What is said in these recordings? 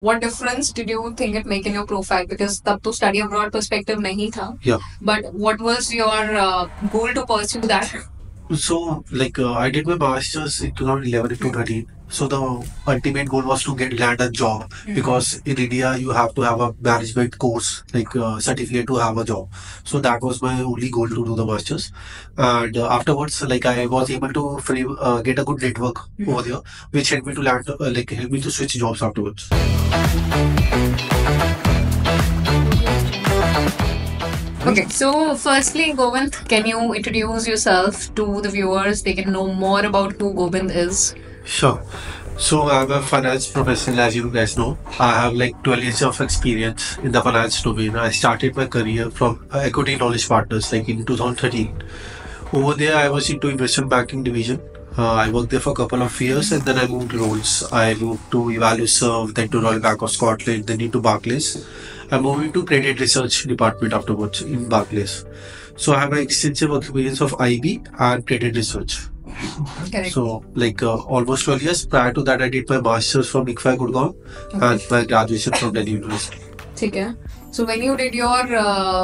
What difference did you think it make in your profile? Because तब तो study abroad perspective नहीं था. Yeah. But what was your goal to pursue that? So, I did my master's in 2011 to 13. So the ultimate goal was to land a job because in India you have to have a management course certificate to have a job. So that was my only goal to do the masters. And afterwards, I was able to get a good network over there, which helped me to help me to switch jobs afterwards. Okay, so firstly, Govind, can you introduce yourself to the viewers? They can know more about who Govind is. Sure. So I'm a finance professional, as you guys know. I have 12 years of experience in the finance domain. I started my career from Equity Knowledge Partners in 2013. Over there, I was into investment banking division. I worked there for a couple of years and then I moved roles. I moved to Evalueserve, then to Royal Bank of Scotland, then into Barclays. I moved into credit research department afterwards in Barclays. So I have an extensive experience of IB and credit research. Correct. So, almost 12 years. Prior to that, I did my master's from ICFAI Gurgaon and my graduation from Delhi University. Okay. So, when you did your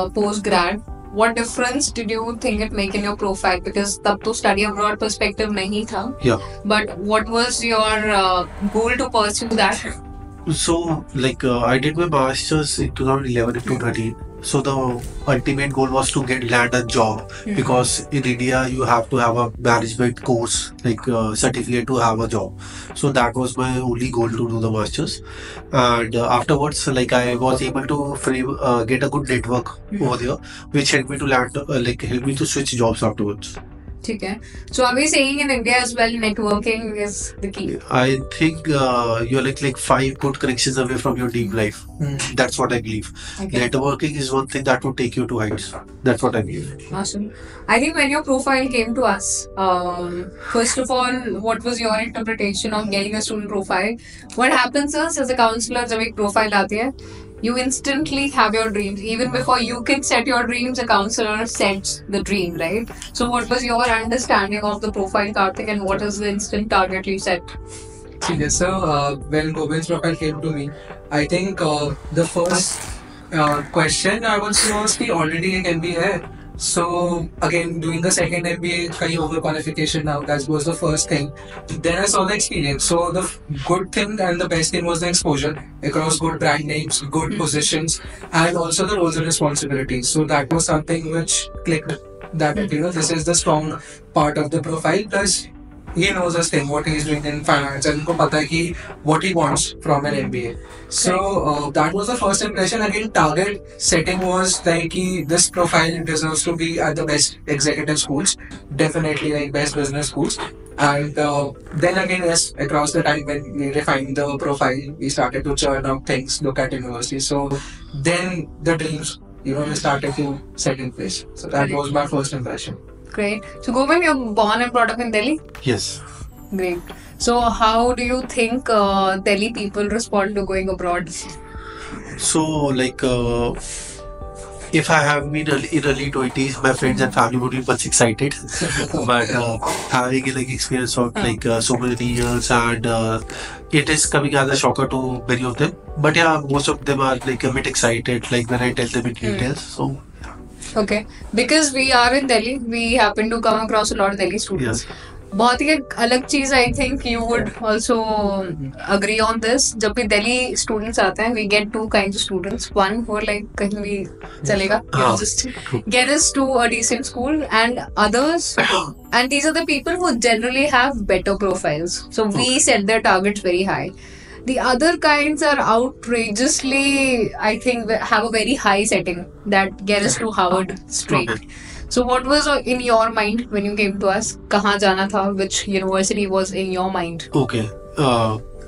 post-grad, what difference did you think it make in your profile? Because तब तो study abroad perspective नहीं था. Yeah. But what was your goal to pursue that? So, I did my master's in 2011 to 13. So the ultimate goal was to land a job because in India you have to have a management course certificate to have a job. So that was my only goal to do the masters. And afterwards, I was able to get a good network over there, which helped me to help me to switch jobs afterwards. Okay. So are we saying in India as well, networking is the key? I think you're like 5 good connections away from your deep life. That's what I believe. Okay. Networking is one thing that will take you to heights. That's what I believe. Awesome. I think when your profile came to us, first of all, what was your interpretation of getting a student profile? What happens is, as a counselor, जब एक profile आती है, you instantly have your dreams. Even before you can set your dreams, a counselor sets the dream, right? So what was your understanding of the profile, Karthik, and what is the instant target you set? Yes, sir. When Govind's profile came to me, I think the first question I would say was कि already एक MBA है. So again, doing the second MBA, कहीं overqualification now. That was the first thing. Then I saw the experience. So the good thing and the best thing was the exposure across good brand names, good positions, and also the roles and responsibilities. So that was something which clicked. That this is the strong part of the profile. Plus, he knows his thing, what he's doing in finance, and उनको पता है कि what he wants from an MBA. So that was the first impression. Again, target setting was like this profile deserves to be at the best executive schools, definitely like best business schools. And then again, yes, across the time when we refined the profile, we started to churn out things, look at universities. So then the dreams, they started to set in place. So that was my first impression. Great. So, Govind, you're born and brought up in Delhi? Yes. Great. So, how do you think Delhi people respond to going abroad? So, if I have been in early 20s, my friends and family would be much excited. But having experience of so many years and it is coming as a shocker to many of them. But yeah, most of them are a bit excited when I tell them in details. So. Okay, because we are in Delhi, we happen to come across a lot of Delhi students. Yes. बहुत ही एक अलग चीज I think you would also agree on this. जब भी Delhi students आते हैं we get two kind of students. One वो like कहीं भी चलेगा, just get us to a decent school, and others and these are the people who generally have better profiles, so we set their targets very high. The other kinds are outrageously, I think, have a very high setting that get us to Harvard straight. So what was in your mind when you came to us? कहाँ जाना था? Which university was in your mind? Okay.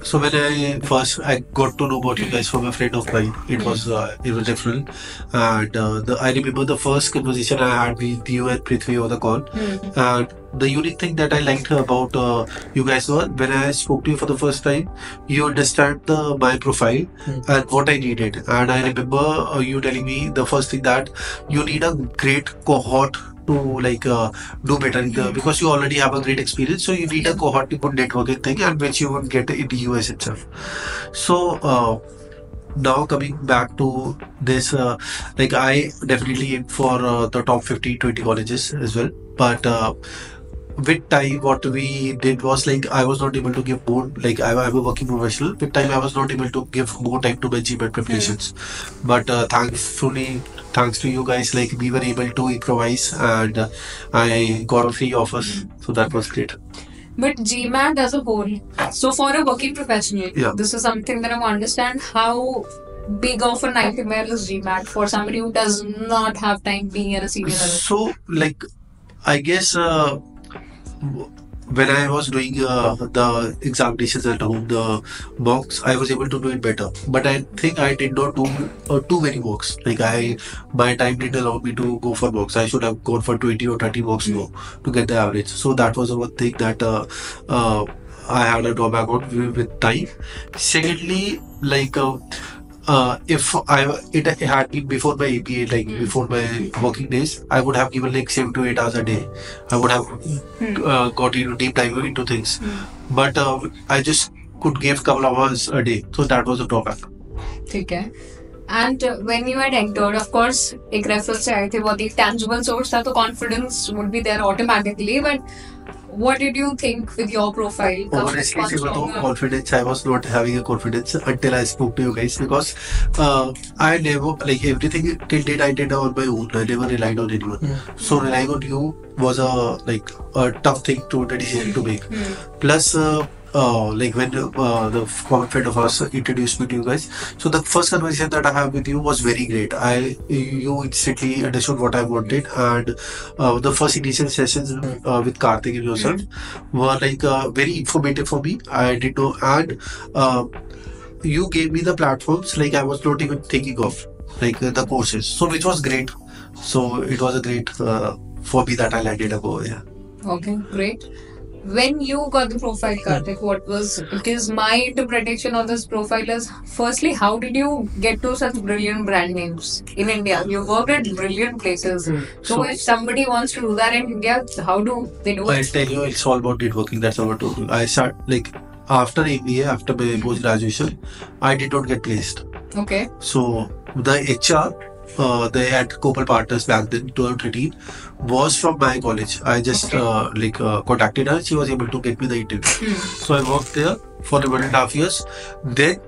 So when I got to know about you guys from a friend of mine, it was different, and I remember the first conversation I had with you and Prithvi over the call, and the unique thing that I liked about you guys was when I spoke to you for the first time, you understand my profile and what I needed, and I remember you telling me the first thing that you need a great cohort to do better because you already have a great experience, so you need a cohort to put networking thing and which you would get in the US itself. So now coming back to this, like I definitely aim for the top 15, 20 colleges as well. But with time, what we did was like I was not able to give more. Like I'm a working professional. With time, I was not able to give more time to my GMAT preparations. But thankfully, thanks to you guys, like we were able to improvise, and I got 3 offers. So that was great. But GMAT as a whole, so for a working professional, Yeah. this is something that I want to understand how big of a nightmare is GMAT for somebody who does not have time being at a senior level. So, like, I guess when I was doing the examinations at home, the mocks, I was able to do it better. But I think I did not do too many mocks. Like my time didn't allow me to go for mocks. I should have gone for 20 or 30 mocks more to get the average. So that was the one thing that I had a drawback on with time. Secondly, like. If it had been before my APA, like before my working days, I would have given like 7 to 8 hours a day. I would have got into deep dive into things, but I just could give couple of hours a day, so that was a drawback. ठीक है. And when you had entered, of course, एक reference से आए थे बहुत ही tangible source था, तो confidence would be there automatically. But what did you think with your profile? Honestly, confidence, I was not having a confidence until I spoke to you guys, because I never, like, everything till date I did on my own. I never relied on anyone. So relying on you was a tough thing to the decision to make. Plus, like when the common friend of ours introduced me to you guys, so the first conversation that I have with you was very great. You instantly understood what I wanted, and the first initial sessions with Karthik and yourself were like very informative for me. I did know, and you gave me the platforms like I was not even thinking of, like the courses, so which was great. So it was a great for me that I landed above. Yeah. Okay, great. When you got the profile, Karthik, what was, because my interpretation of this profile is, firstly, how did you get to such brilliant brand names in India? You worked at brilliant places. So if somebody wants to do that in India, how do they do I'll it? tell you, it's all about networking. That's all I told you. I start like after ABA, after my post graduation, I did not get placed. Okay. So the HR, they had Copal Partners back then, 2013, was from my college. I just contacted her. She was able to get me the interview. So I worked there for 1.5 years. Then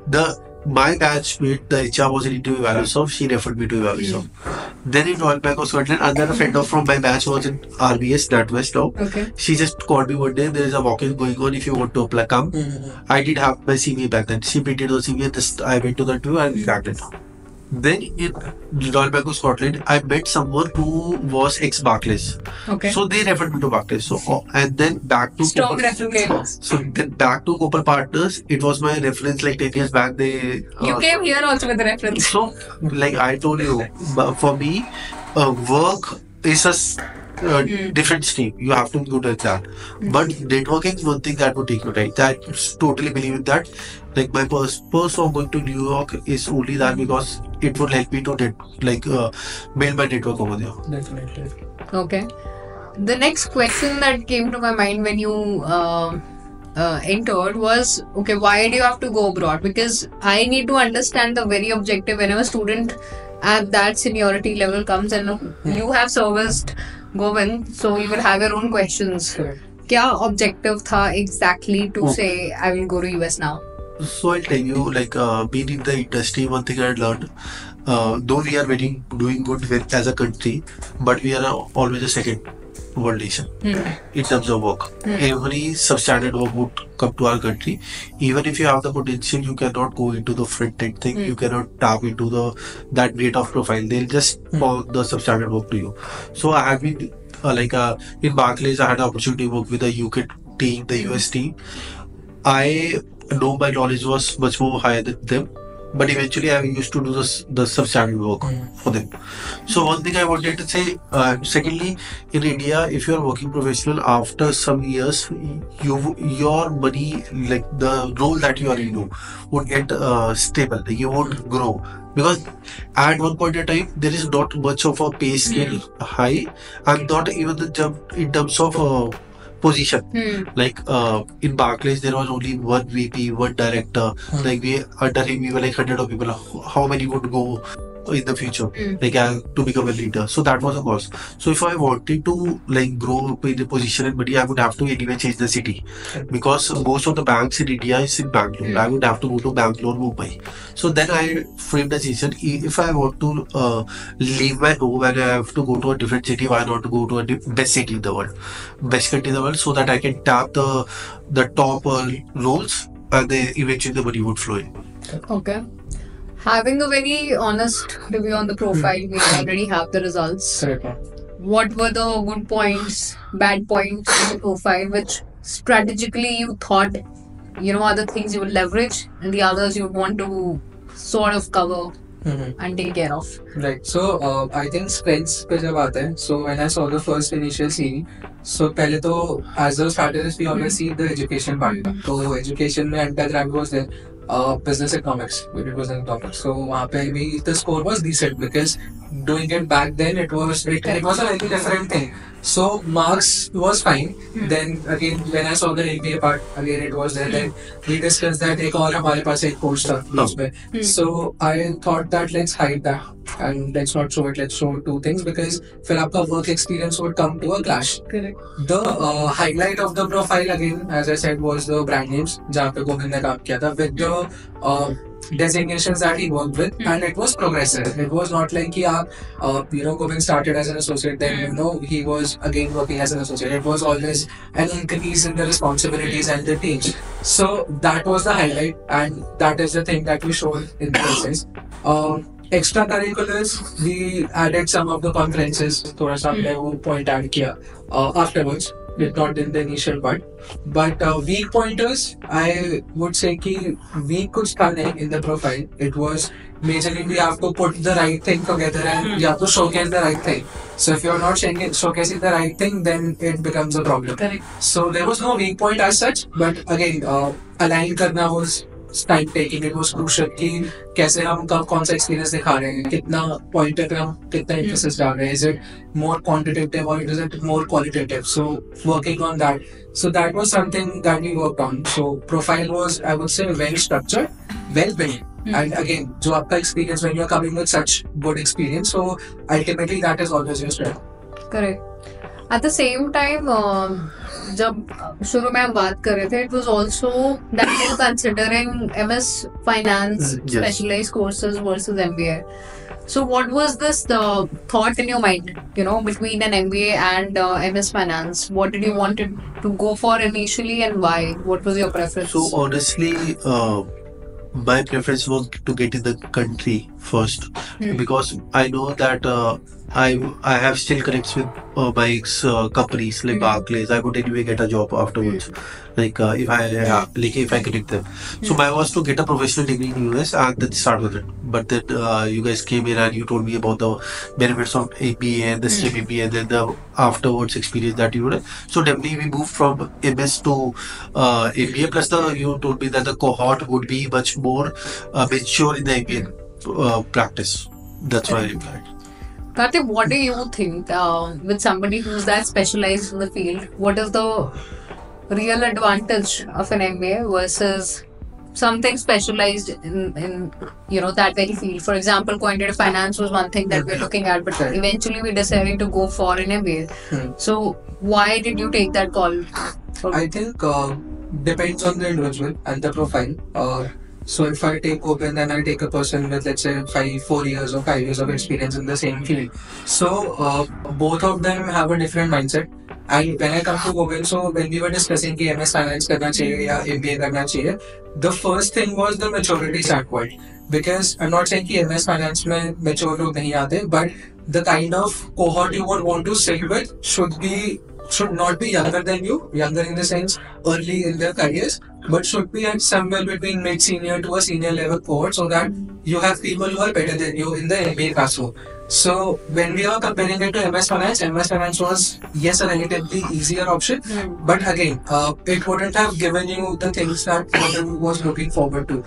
my batchmate, the HR was in interview Valosoft. She referred me to Valosoft. Then in Royal Bank of Scotland, another friend from my batch was in RBS, NatWest now. Okay. She just called me one day. There is a walk-in going on. If you want to apply, come. I did have my CV back then. She printed the CV and I went to the interview and cracked it. Then in Royal Bank of Scotland, I met someone who was ex-Barclays. Okay. So they referred me to Barclays. So and then back to Strong Copal- reference. So then back to Copal Partners. It was my reference like 10 years back. They You came here also with a reference. so like I told you, for me, work is a different stream. You have to be good at that. But networking is one thing that would take you right. I totally believe in that. Like my purpose of going to New York is only that because it would help me to build my network over there. Definitely. Okay. The next question that came to my mind when you entered was, okay, why do you have to go abroad? Because I need to understand the very objective whenever a student at that seniority level comes and you have serviced Govind, so you will have your own questions. Correct. क्या objective था exactly to say I will go to US now? So I'll tell you, like being in the industry, one thing I learned, though we are doing good as a country, but we are always a second world nation in terms of work. Every substandard work would come to our country. Even if you have the potential, you cannot go into the front end thing. You cannot tap into that rate of profile. They'll just call the substandard work to you. So I have been in Barclays, I had the opportunity to work with the UK team, the US team. I know my knowledge was much more higher than them, but eventually I used to do the substandard work for them. So one thing I wanted to say, secondly, in India, if you are working professional, after some years, your money, like the role that you are in, would get stable. You won't grow. Because at one point in time, there is not much of a pay scale high, and not even the jump in terms of position. Hmm. Like in Barclays, there was only one VP, one director. Like we under him, we were like 100 of people. How many would go in the future, like to become a leader? So that was a cost. So if I wanted to like grow up in a position in Mumbai, I would have to anyway change the city, because most of the banks in India is in Bangalore. I would have to go to Bangalore, Mumbai. So then I framed the decision: if I want to leave my home and I have to go to a different city, why not to go to a best city in the world, best country in the world, so that I can tap the top roles, and then eventually the money would flow in. Okay. Having a very honest review on the profile, we already have the results. Correct. What were the good points, bad points in the profile, which strategically you thought, are the things you would leverage, and the others you would want to sort of cover and take care of? Right. So I think strengths पे जब आते हैं, so when I saw the first initial CV, so पहले तो as a strategist we always see the education part. तो education में undergrad was there. Business economics, it was in topic. So वहाँ पे भी the score was decent, because doing it back then it was a very different thing. So marks was fine. Then again when I saw the MBA part, again it was there. Then we discussed that एक और हमारे पास एक course था बीच में. So I thought that let's hide that and let's not show it. Let's show two things, because फिर आपका work experience would come to a clash. Correct. The highlight of the profile again, as I said, was the brand names जहाँ पे गोविंद ने काम किया था, with the designations that he worked with, and it was progressive. It was not like कि आप Govind started as an associate, then he was again working as an associate. It was always an increase in the responsibilities and the teams. So that was the highlight, and that is the thing that we showed in the process. Extracurriculars, we added some of the conferences. थोड़ा सा हमने वो point add किया afterwards. Not in the initial part, but weak pointers, I would say कि weak कुछ था नहीं in the profile. It was majorly we have to put the right thing together and you have to showcase the right thing. So if you're not showcasing the right thing, then it becomes a problem. Correct. So there was no weak point as such, but again align करना was time taking. It was crucial कि कैसे हम कौन सा experience दिखा रहे हैं, कितना पॉइंटर पे हम कितना एम्फेसिस डाल रहे हैं, इज इट मोर क्वांटिटेटिव और is it more qualitative. So working on that, so that was something that we worked on. So profile was, I would say, well structured, well build. And again, जो आपका experience when you are coming with such good experience, so ultimately that is always your strength. Correct. At the same time, जब शुरू में हम बात कर रहे थे, it was also that you considering MS Finance specialized courses versus MBA. So what was this thought in your mind, between an MBA and MS Finance? What did you want to go for initially, and why? What was your preference? So honestly, my preference was to get in the country first, because I know that I have still connects with my ex companies like Barclays. I could anyway get a job afterwards, like if I connect them. So my was to get a professional degree in US and then start with it. But then you guys came in and you told me about the benefits of ABA and the STEM ABA and then the afterwards experience that you had. So definitely we moved from MS to ABA. Plus you told me that the cohort would be much more mature in the ABA practice. That's why I applied. Karthik, what do you think, with somebody who's that specialized in the field, what is the real advantage of an MBA versus something specialized in that very field? For example, quantitative finance was one thing that we're looking at, but eventually we decided to go for an MBA. So why did you take that call? I think depends on the individual and the profile. So if I take open, then I take a person with, let's say, 4 years or 5 years of experience in the same field. So both of them have a different mindset. And when I come to open, so when we were discussing कि MS Finance करना चाहिए या MBA करना चाहिए, the first thing was the maturity standpoint. Because I'm not saying कि MS Finance में mature लोग नहीं आते, but the kind of cohort you would want to sit with should not be younger than you, younger in the sense early in their careers, but should be at somewhere between mid-senior to a senior level cohort, so that you have people who are better than you in the MBA classroom. So when we are comparing it to MS Finance was yes a relatively easier option, but again, it wouldn't have given you the things that one was looking forward to.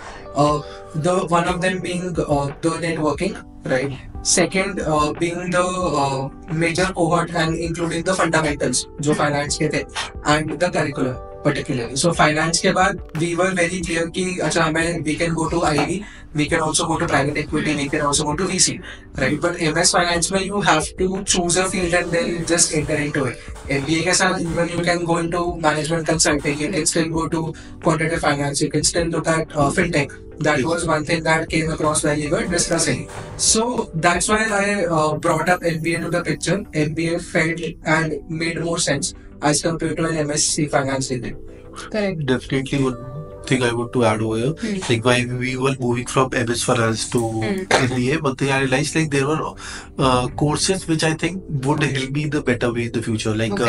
The one of them being the networking, right? Second, being the major cohort and including the fundamentals, जो finance के थे, and the curriculum particularly. So finance के बाद we were very clear कि अच्छा हमें we can go to IB, we can also go to private equity, we can also go to VC, right? But MS finance में you have to choose a field and then just enter into it. MBA के साथ even you can go into management consulting, you can still go to quantitative finance, you can still look at fintech. That was one thing that came across when we were discussing. So that's why I brought up MBA to the picture. MBA felt and made more sense as compared to an MSc finance degree. Correct. Definitely one thing I want to add over here. Like while we were moving from MS Finance to MBA, but I realized like there were courses which I think would help me the better way in the future. Like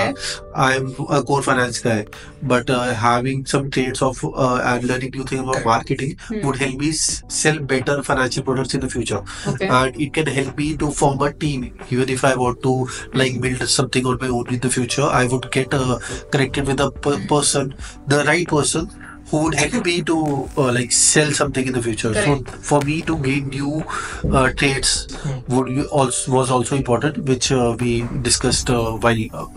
I'm a core finance guy, but having some traits of and learning new things about marketing would help me sell better financial products in the future. And it can help me to form a team. Even if I want to like build something on my own in the future, I would get connected with a person, the right person, who would help me to like sell something in the future. So for me to gain new traits was also important, which we discussed while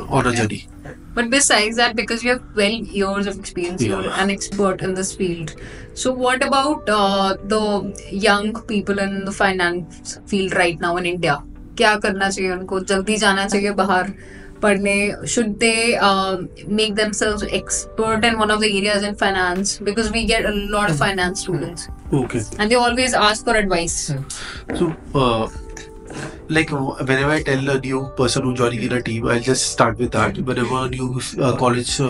on a journey. But besides that, because you have 12 years of experience, you're an expert in this field. So what about the young people in the finance field right now in India? क्या करना चाहिए उनको? जल्दी जाना चाहिए बाहर पढ़ने? Should they make themselves expert in one of the areas in finance? Because we get a lot of finance students. Okay. And they always ask for advice. So, like whenever I tell a new person who's joining in a team, I'll just start with that. Whenever a new college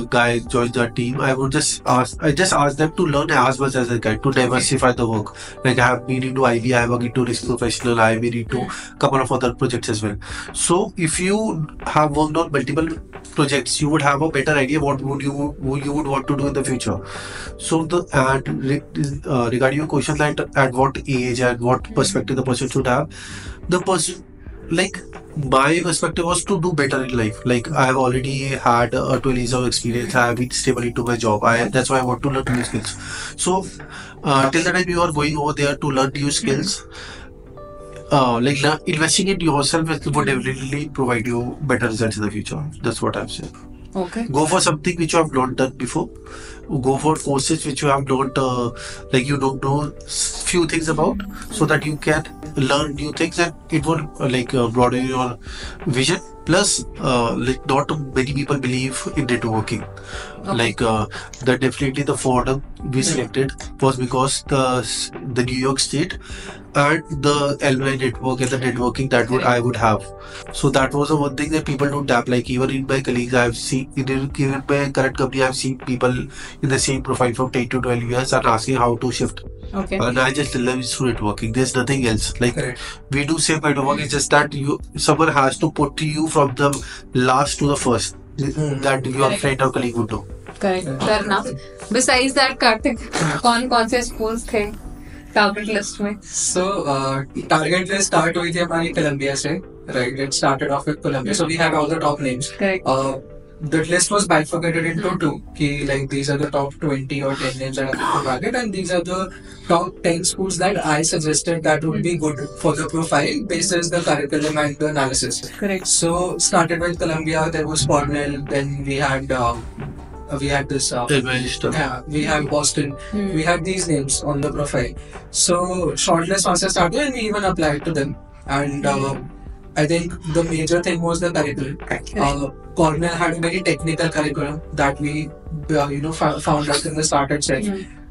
guy joins our team, I just ask them to learn as much as they can to diversify the work. Like I have been into IB, I have worked into risk professional, I have been into a couple of other projects as well. So if you have worked on multiple projects, you would have a better idea what you would want to do in the future. So regarding your question that at what age and what perspective the person should have, the person, like my perspective was to do better in life. Like I have already had 12 years of experience, I have been stable into my job, that's why I want to learn new skills. So till the time you are going over there to learn new skills, like investing in yourself would definitely provide you better results in the future. That's what I'm saying. Okay. Go for something which you have not done before. Go for courses which you have not, like you don't know few things about, so that you can learn new things and it will broaden your vision. Plus, like not many people believe in networking. Like that definitely the forum we selected was because the New York State and the alumni network and the networking that I would have. So that was the one thing that people don't tap. Like even in my colleagues, I have seen even my current company, I have seen people in the same profile from 10 to 12 years and asking how to shift. Okay. And I just tell them it's through networking. There's nothing else. Like we do same kind of work. It's just that someone has to put you from the last to the first. That your friend or colleague would do. Correct. Fair enough. Besides that, Karthik, कौन से schools थे target list में? So target list start हुई थी हमारी Columbia से, right? It started off with Columbia. So we have all the top names. Correct. The list was bifurcated into two. Like these are the top 20 or 10 names that are target, and these are the top 10 schools that I suggested that would be good for the profile based on the curriculum and the analysis. Correct. So started with Columbia, there was Cornell, then we had this we have Boston, we had these names on the profile. So shortlist once I started and we even applied to them, and I think the major thing was the curriculum. Cornell had a very technical curriculum that we found out in the start itself.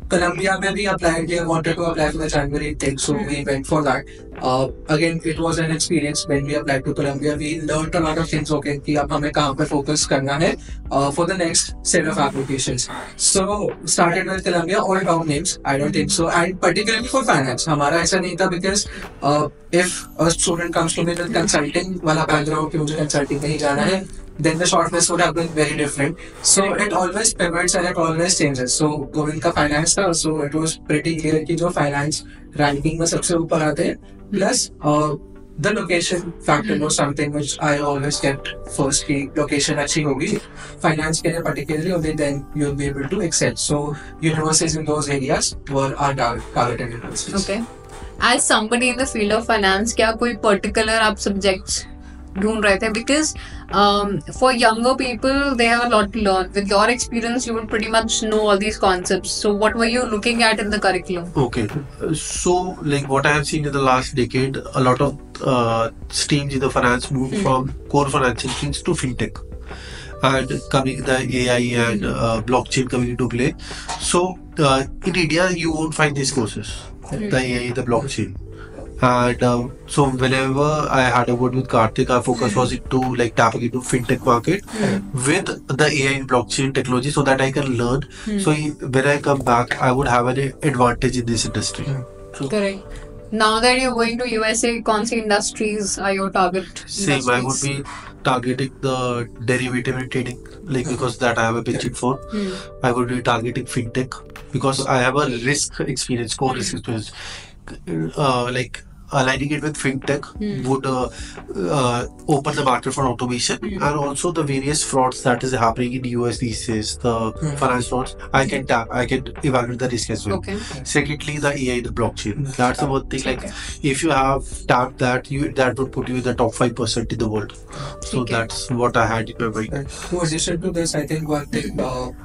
Columbia में भी applied, they wanted to apply for the January intake, so we went for that. Again, it was an experience when we applied to Columbia. We learned a lot of things. Okay, कि अब हमें कहाँ पे focus करना है for the next set of applications. So started with Columbia, all top names. I don't think so, and particularly for finance, हमारा ऐसा नहीं था because if a student comes to me with consulting वाला background कि मुझे consulting में ही जाना है, then the shortlist would have been very different. So it always pivots and it always changes. So Govind का finance था, so it was pretty clear कि जो finance ranking में सबसे ऊपर आते हैं. Plus the location factor was something which I always kept first. की location अच्छी होगी finance के लिए particularly, only then you'll be able to excel. So universities in those areas were our targeted universities. Okay. As somebody in the field of finance, क्या कोई particular आप subjects ढूंढ रहे थे? Because for younger people, they have a lot to learn. With your experience, you would pretty much know all these concepts. So what were you looking at in the curriculum? Okay, so like what I have seen in the last decade, a lot of streams in the finance moved from core financial streams to fintech, and coming the AI and blockchain coming into play. So in India, you won't find these courses, the AI, the blockchain. And so whenever I had a word with Karthik, our focus was into like tapping into fintech market with the AI and blockchain technology, so that I can learn. So when I come back, I would have an advantage in this industry. So, Correct. Now that you're going to USA, कौन सी industries are your target? same, I would be targeting the derivative and trading, like because that I have a pitching for. I would be targeting fintech because I have a risk experience, core risk experience. Like aligning it with fintech would open the market for automation, and also the various frauds that is happening in US these days, the finance frauds. I can evaluate the risk as well. Okay. Secondly, the AI, the blockchain. That's the one thing. Like if you have tapped that, that would put you in the top 5% in the world. So that's what I had in my mind. In addition to this, I think one thing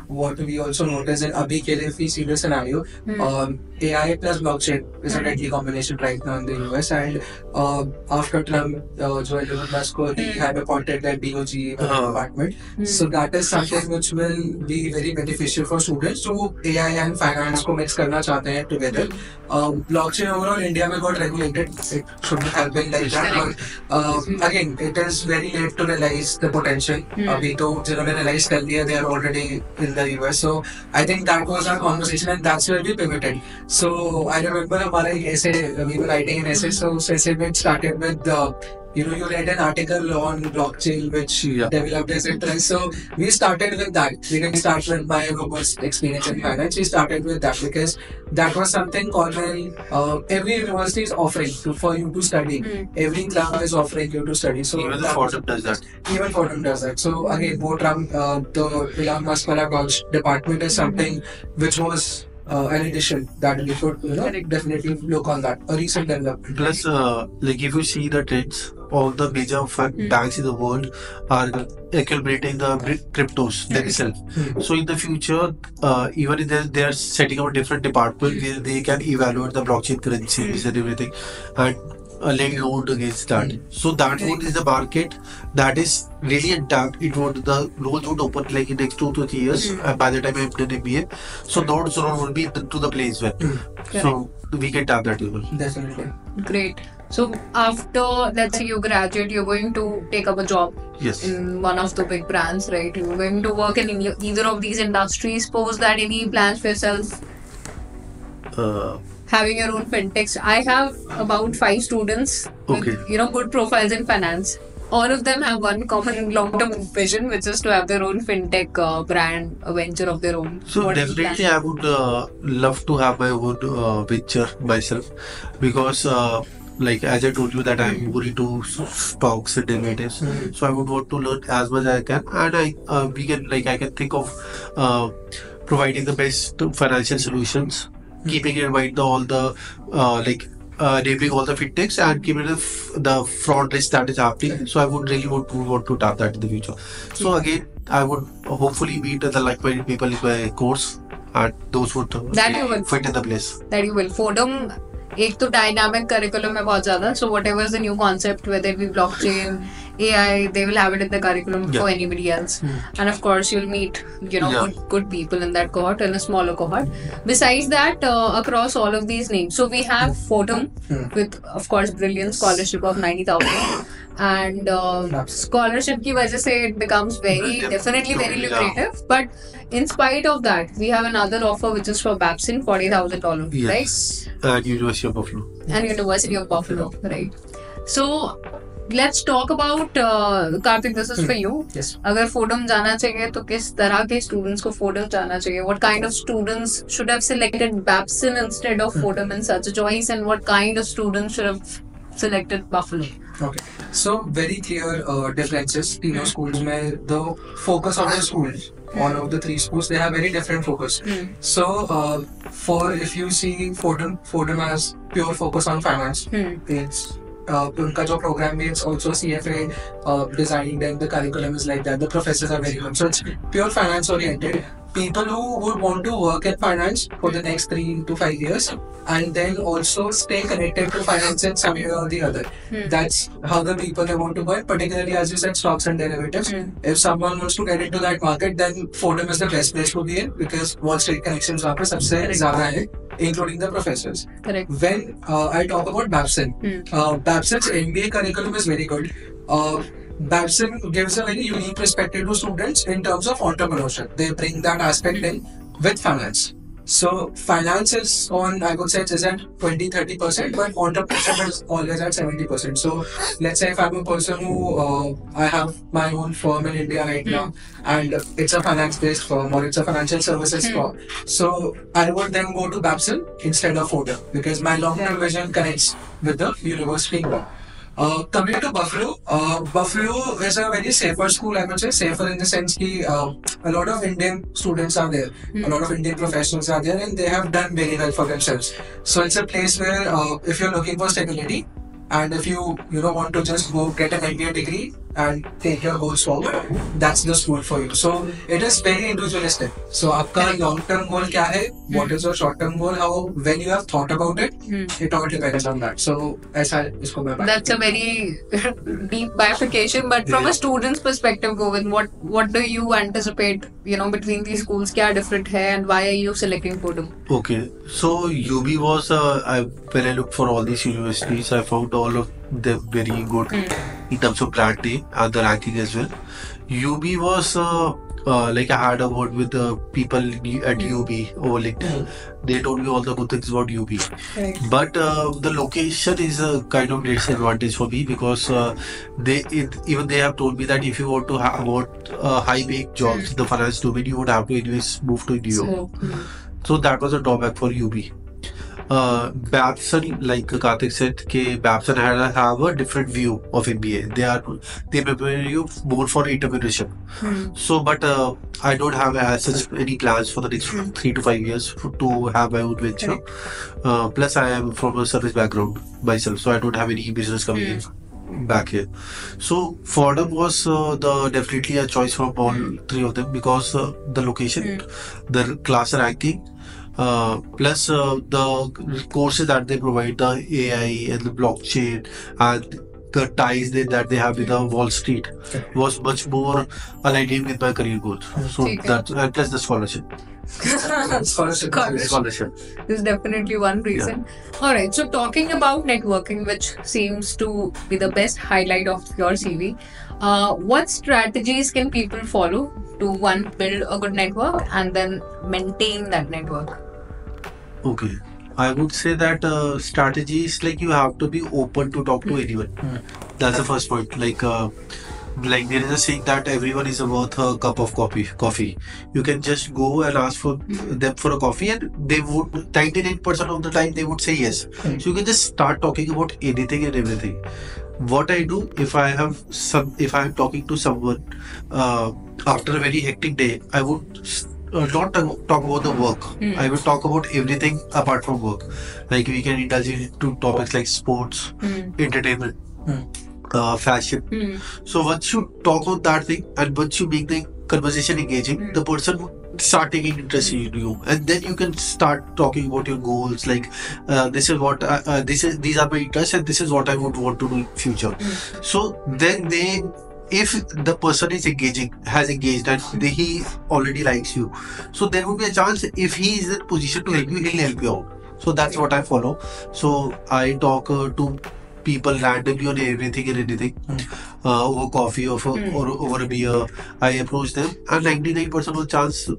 what we also notice in Abhi ke liye, if we see the scenario, AI plus blockchain is a deadly combination right now in the US, and after Trump, Joe Elon Musk had appointed that DOG department. So that is something which will be very beneficial for students. So AI and finance को mix करना चाहते हैं together. Blockchain overall India में got regulated. It should have been like that. But again, it is very late to realize the potential. अभी तो जिन्होंने realize कर लिया, they are already in the US. So I think that was our conversation, and that's where we pivoted. So I remember हमारा एक essay, we were writing an essay. So essay which started with you read an article on blockchain which developed as a trend. So we started with that. We didn't start with my robust experience in finance. We started with that because that was something common. Every university is offering for you to study. Every club is offering you to study. So Even the Fordham does that. Even Fordham does that. So again, the Elon Musk department is something which was an addition that we should definitely look on that. A recent development. Plus, like if you see the trends, all the major banks in the world are accumulating the cryptos themselves. So in the future, even if they are setting up a different department where they can evaluate the blockchain currencies and everything, and lend loan against that. So that would is the market that is really intact. The roads would open like in next 2 to 3 years by the time I've done MBA. So those roads will be to the place where. So we can tap that level. Definitely. Great. So after, let's say you graduate, you're going to take up a job in one of the big brands, right? You're going to work in either of these industries. Post that, any plans for yourself? Having your own fintechs. I have about 5 students with good profiles in finance. All of them have one common long-term vision, which is to have their own fintech brand, a venture of their own. So definitely, I would love to have my own venture myself, because like as I told you that I'm more into stocks and derivatives. So I would want to learn as much as I can, and I can think of providing the best financial solutions, keeping in mind all the enabling all the fintechs and keeping the fraud risk that is happening. So I would really want to tap that in the future. So again, I would hopefully meet the like-minded people in my course, and those would fit in the place. That you will. Fordham, एक तो dynamic curriculum है बहुत ज़्यादा. So whatever is the new concept, whether it be blockchain, AI, they will have it in the curriculum for anybody else. And of course, you'll meet good people in that cohort, in a smaller cohort. Besides that, across all of these names, so we have Fordham with, of course, brilliant scholarship of 90,000. And scholarship की वजह से it becomes definitely very lucrative. But in spite of that, we have another offer which is for Babson, $40,000, right? And University of Buffalo. And University of Buffalo, right? So let's talk about Karthik, this is for you. Yes. अगर Fordham जाना चाहिए तो किस तरह के students को Fordham जाना चाहिए? What kind of students should have selected Babson instead of Fordham in such a choice, and what kind of students should have selected Buffalo? Okay. So very clear differences. तीनों schools में the focus of the schools, all of the three schools, they have very different focus. So for if you see Fordham has pure focus on finance. It's उनका जो program में it's also CFA designed, and the curriculum is like that. The professors are very good. So it's pure finance oriented. People who would want to work at finance for the next 3 to 5 years and then also stay connected to finance in some way or the other. That's how the people they want to go in, particularly as you said, stocks and derivatives. If someone wants to get into that market, then Fordham is the best place to be in because Wall Street connections वहाँ पे सबसे ज़्यादा है, including the professors. Correct. When I talk about Babson, Babson's MBA curriculum is very good. Babson gives a very unique perspective to students in terms of entrepreneurship. They bring that aspect in with finance. So finance is on, I would say it is at 20-30%, but entrepreneurship is always at 70%. So let's say if I'm a person who, I have my own firm in India right now, and it's a finance-based firm or it's a financial services firm. So I would then go to Babson instead of Fordham because my long-term vision connects with the university. Coming to Buffalo, Buffalo is a very safer school, I would say. Safer in the sense that a lot of Indian students are there, a lot of Indian professionals are there, and they have done very well for themselves. So it's a place where if you're looking for stability, and if you don't want to just go get an MBA degree and take your goals forward, that's the school for you. So it is very individualistic. So आपका long term goal क्या है? What is your short term goal? How when you have thought about it, it all depends on that. So ऐसा इसको मैं That's a very deep bifurcation, but from a student's perspective, Govind, what do you anticipate? Between these schools, क्या different है, and why are you selecting Fordham? Okay, so UB was when I looked for all these universities, I found all of them very good in terms of brand name and the ranking as well. UB was like I had a word with the people at UB over LinkedIn. They told me all the good things about UB. Right. But the location is a kind of disadvantage for me because even they have told me that if you want to have high paying jobs in the finance domain, you would have to anyways move to New York. So that was a drawback for UB. Babson, like Karthik said, Babson have a different view of MBA. They prepare you more for entrepreneurship. So, but I don't have such any plans for the next 3 to 5 years to have my own venture. Plus, I am from a service background myself, so I don't have any business coming in back here. So Fordham was definitely a choice from all three of them because the location, the class ranking, plus the courses that they provide, the AI and the blockchain and the ties that they have with the Wall Street was much more aligned with my career goals. So that and plus the scholarship. Scholarship is definitely one reason. Alright, so talking about networking, which seems to be the best highlight of your CV, what strategies can people follow to build a good network and then maintain that network? Okay, I would say that strategies like you have to be open to talk to anyone. That's the first point. Like there is a saying that everyone is worth a cup of coffee. You can just go and ask for them for a coffee, and they would 99% of the time they would say yes. So you can just start talking about anything and everything. What I do if I am talking to someone after a very hectic day, I would not talk about the work. I will talk about everything apart from work. Like we can indulge into topics like sports, entertainment, fashion. So once you talk about that thing and once you make the conversation engaging, the person would start taking interest in you, and then you can start talking about your goals. Like this is what these are my interests, and this is what I would want to do in future. So then if the person is has engaged and he already likes you, so there would be a chance if he is in a position to help you, he'll help you out. So that's what I follow. So I talk to people randomly on everything and anything over coffee or over a beer. I approach them, and 99% of the chance,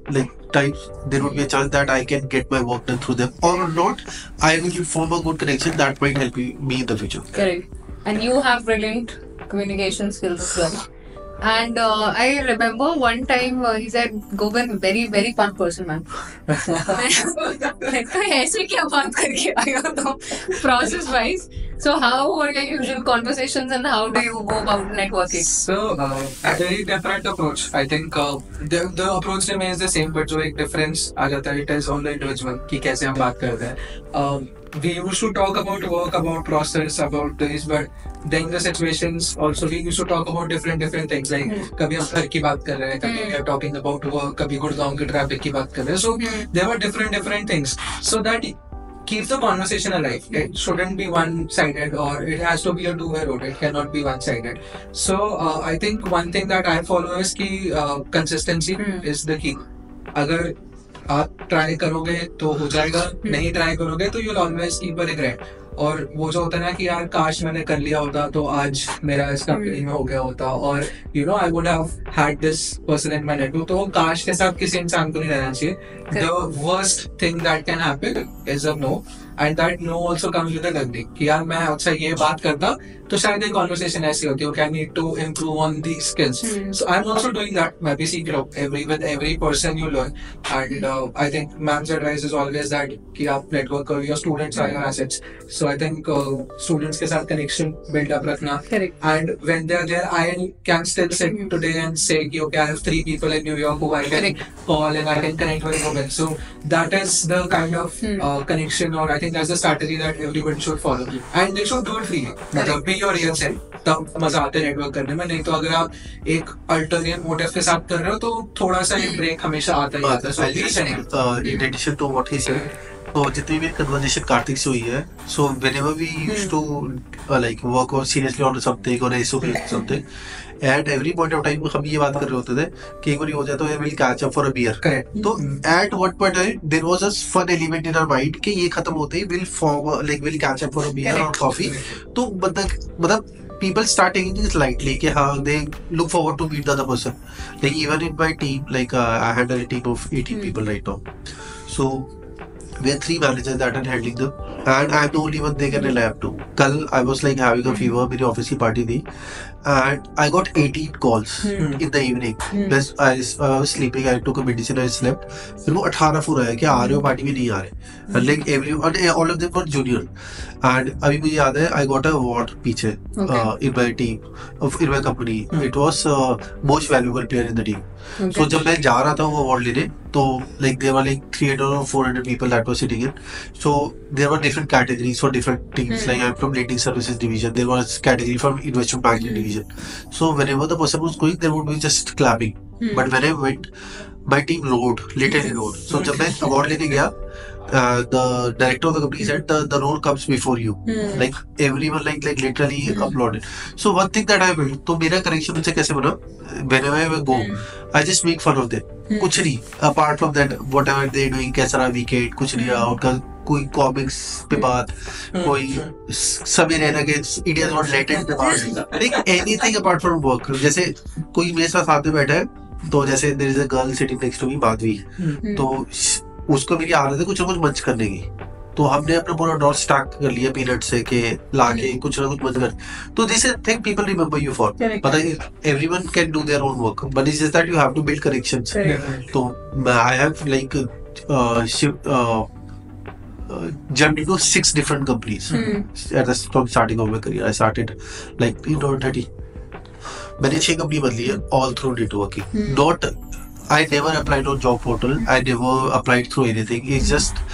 times there would be a chance that I can get my work done through them, or not. I will form a good connection that might help me in the future. Correct. And you have brilliant communication skills as well. And I remember one time he said, "Govind, very very fun person, man." मैं ऐसे क्या बात करके आया तो process wise. So how are your usual conversations and how do you go about networking? So, a very different approach. I think the approach remains the same, but जो एक difference आ जाता है, it is on the individual कि कैसे हम बात करते हैं. We used to talk about work, about process, about this, but then the situations also we used to talk about different things. Like कभी हम घर की बात कर रहे हैं, कभी we are talking about work, कभी गुड़गांव की traffic की बात कर रहे हैं. So there were different things. So that keeps the conversation alive. It shouldn't be one-sided, or it has to be a two-way road. It cannot be one-sided. So I think one thing that I follow is कि consistency is the key. अगर आप try करोगे तो हो जाएगा, नहीं try करोगे तो you'll always keep a regret. और वो जो होता है ना कि यार काश मैंने कर लिया होता तो आज मेरा इस कंपनी में हो गया होता, और you know I would have had this person in my network. तो वो काश के साथ किसी इंसान को नहीं रहना चाहिए. The worst thing that can happen is a no, and that no also comes with a learning कि यार मैं आपसे ये बात करता तो शायद एक conversation ऐसी होती है कि I need to improve on these skills. So I'm also doing that. मैं भी सीख रहा हूँ. With every person you learn, and I think ma'am's advice is always that कि आप network करो, your students are your assets. So I think students के साथ connection build up रखना. Correct. And when they're there, I can still sit today and say कि okay, I have 3 people in New York who I can call and I can connect with them. So that is the kind of connection, or I think that's the strategy that everyone should follow. And they should do it freely. मतलब be your real self. तब मजा आता है network करने में. नहीं तो अगर आप एक अल्टरनेट मोटिव के साथ कर रहे हो तो थोड़ा सा एक ब्रेक हमेशा आता ही आता है. In addition to what he said, तो जितनी भी कन्वर्सेशन कार्तिक से हुई है, so whenever we used to like work on seriously on something or SOP something, at every point of time हम ये बात कर रहे होते थे कि एक बार हो जाए तो we will catch up for a beer. Correct. तो at what point there was a fun element in our mind कि ये खत्म होते ही we'll catch up for a beer or coffee. तो मतलब people start taking this lightly कि हाँ, they look forward to meet the other person. Like even in my team, like I handle a team of 18 people right now. So we have 3 managers that are handling them, and I'm the only one they can rely up to. कल I was like having a fever, मेरी office की party थी, and I got 18 calls in the evening. Plus I was sleeping, I took a medicine, I slept. फिर वो 18 phone आया कि आ रहे हो पार्टी में, नहीं आ रहे. And like everyone, all of them were junior. And अभी मुझे याद है I got a award पीछे in my team, in my company. It was most valuable player in the team. So जब मैं जा रहा था वो award लेने, तो like there were like 300 or 400 people that were sitting in. So there were different categories for different teams. Like I'm from lending services division. There was category from investment banking division. So whenever the person was going, there would be just clapping. But when I went, my team literally load. So जब मैं award लेने गया, the director of the company said the role comes before you. Like everyone like literally applauded. So one thing that I built, तो मेरा connection उनसे कैसे बना? Whenever I go, I just make fun of them. कुछ नहीं, apart from that, whatever they doing, कैसा रहा weekend, कुछ नहीं रहा उनका, कोई कॉमिक्स पे बात, कोई सभी रहना के इंडिया नॉट लेटेड पे बात, like anything apart from work. जैसे कोई मेरे साथ में बैठा है, तो जैसे there is a girl sitting next to me, Madhavi, तो उसको मेरी आदत है कुछ ना कुछ मंच करने की. तो हमने अपना पूरा डॉट स्टार्ट कर लिया पीनट से के लाके कुछ ना कुछ मंच कर. तो this is thing people remember you for. पता है everyone can do their own work, but it's just that you have to build connections. तो I have like jumped into 6 different companies from starting of my career. I started like in 2030. मैंने 6 company बदली है, all through networking. Not I never applied on job portal. I never applied through anything. It's just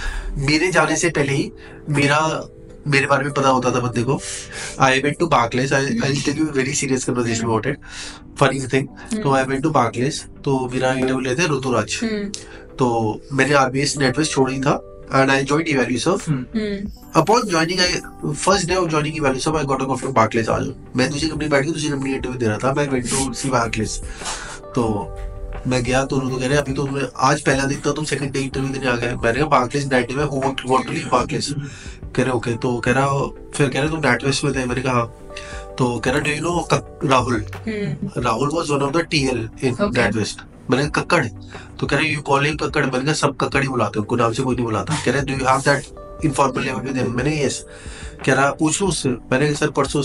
मेरे जाने से पहले ही मेरे बारे में पता होता था बंदे को. I went to Barclays. I'll tell you a very serious conversation about it. Funny thing. तो I went to Barclays. तो मेरा इंटरव्यू लेते हैं ऋतुराज. तो मैंने RBS नेटवर्क छोड़ ही था. And I joined Evalueserve. Upon joining, first day of joining Evalueserve, I got a call from Barclays. मैं दूसरी कंपनी बैठ के दूसरी कंपनी इंटरव्यू दे रहा था. मैं went to see Barclays. तो मैं गया तो उनको कह रहे अभी तो तुम्हें आज पहला दिन था, तुम सेकंड डे इंटरव्यू देने आ गए. मैंने कहा Barclays नाइट में want to leave Barclays. कह रहे ओके. तो कह रहा फिर कह रहे तुम NatWest में थे. मैंने कहा तो कह रहा do you know Rahul was one of the TL in NatWest. मैंने कक्कड़, तो कह रहे यू कॉलिंग कक्कड़. मैंने कहा सब कक्कड़ ही बुलाते हैं, उनको नाम से कोई नहीं बुलाता. कह रहे do you have that informal level पे थे. मैंने यस कह रहा पूछ लूं उससे. मैंने कहा सर परसों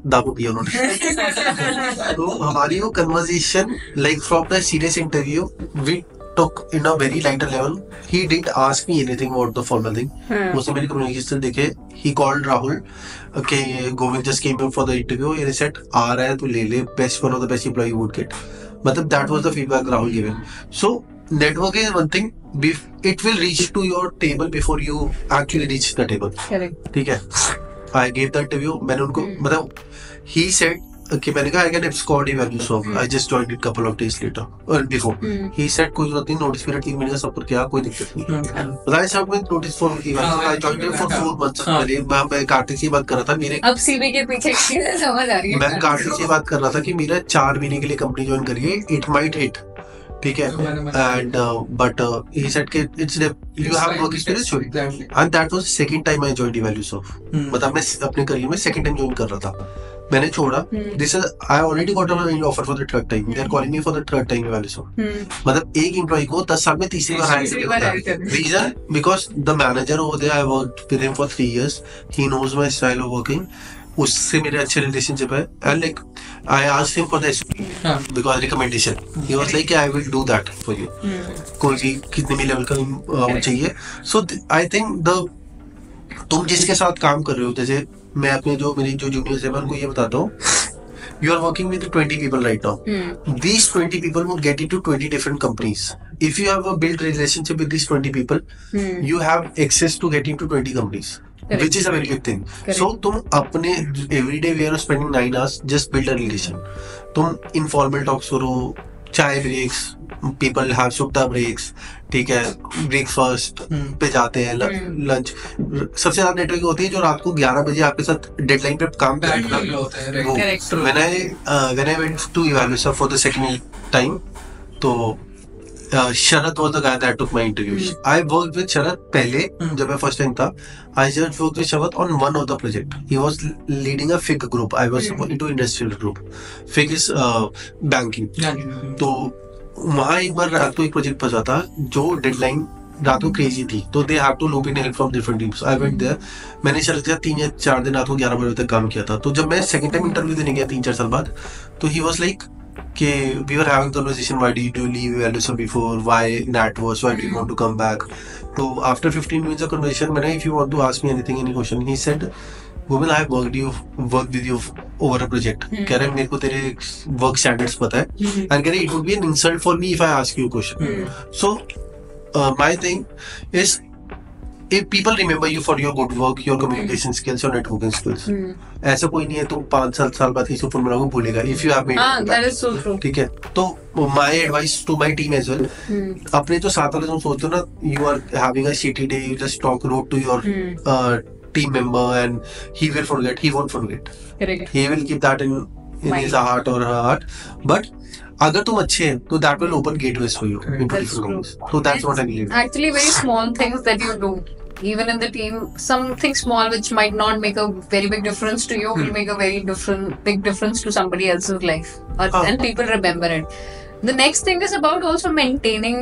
दारू पिया उन्होंने. तो हमारी वो conversation like from the serious interview we took in a very lighter level. He didn't ask me anything about the formal thing. उसने मेरी communication देखे. He called Rahul. Okay, Govind just came in for the interview. And he said, आ रहा है तो ले ले. Best one of the best employee you would get. मतलब that was the feedback Rahul given. So networking is one thing. It will reach to your table before you actually reach the table. Correct. ठीक है. I gave the interview. मैंने उनको मतलब he said कि मैंने कहा I can abscond evaluation of I just joined it couple of days later or before. He said कोई जरूरत नहीं notice period 3 महीने का सब करके आ कोई दिक्कत नहीं. But I served with notice for evaluation. I joined it for 4 months. मैं कार्तिक से बात कर रहा था मेरे अब सीबी के पीछे समझ आ रही है. मैं कार्तिक से बात कर रहा था कि मेरा 4 महीने के लिए कंपनी ज्वाइन करिए. It might hit. ठीक है. And but he said कि it's you have work experience sure. And that was the second time I joined evaluation. मतलब मैं अपने करियर में second time join कर रहा था. मैंने छोड़ा. This is I already got an offer for the third time. They are calling me for the third time evaluation. मतलब एक एम्प्लॉय को 10 साल में तीसरी बार हायर करते हैं. Reason because the manager over there I worked with him for 3 years. He knows my style of working. उससे मेरे अच्छे रिलेशनशिप है. And like I asked him for the SP because recommendation. He was like I will do that for you. कोई भी कितने भी level का चाहिए. So I think तुम जिसके साथ काम कर रहे हो जैसे मैं अपने जो मेरी जो जूनियर्स है मैं उनको ये बताता हूँ. You are working with 20 people right now. These 20 people will get into 20 different companies. If you have a built relationship with these 20 people, you have access to get into 20 companies. Correct. Which is a very big thing. Correct. So तुम अपने every day we are spending 9 hours just build a relation. तुम informal talks करो, चाय breaks, people have sutta breaks, ठीक है, breakfast पे जाते हैं, लंच. सबसे ज्यादा नेटवर्किंग होती है जो रात को 11 बजे आपके साथ डेडलाइन पे काम करता है. When I went to evaluation for the second time, तो Sharat was the guy that took my interview. I worked with Sharat पहले जब मैं first time था. I just worked with Sharat on one of the project. He was leading a FIG group. I was into industrial group. FIG is banking. तो वहाँ एक बार रात को एक प्रोजेक्ट फंसा था जो डेडलाइन रात को क्रेजी थी. तो they have to loop in help from different teams. I went there. मैंने चल के 3 या 4 दिन रात को 11 बजे तक काम किया था. तो जब मैं सेकंड टाइम इंटरव्यू देने गया 3-4 साल बाद, तो ही वाज लाइक कि we were having conversation why did you leave evaluation before, why that was, why do you want to come back. तो आफ्टर 15 मिनट्स ऑफ कन्वर्सेशन मैंने if you want to ask me anything any question, he said Govind, I have worked with you over a project. कह रहे मेरे को तेरे work standards पता है. And कह रहे it would be an insult for me if I ask you a question. So my thing is if people remember you for your good work, your communication skills, your networking skills. ऐसा कोई नहीं है तुम 5 साल बाद किसी phone बनाओगे भूलेगा. If you have made that is so true. ठीक है. तो my advice to my team as well. अपने जो साथ वाले तुम सोचते हो ना, you are having a shitty day, you just talk rude to your team member and he will forget. He won't forget. Correct. He will keep that in his heart or her heart. But अगर तुम अच्छे हैं तो that will open gateways for you into different companies. So that's what I believe. Actually, very small things that you do, even in the team, something small which might not make a very big difference to you will make a very big difference to somebody else's life, and people remember it. The next thing is about also maintaining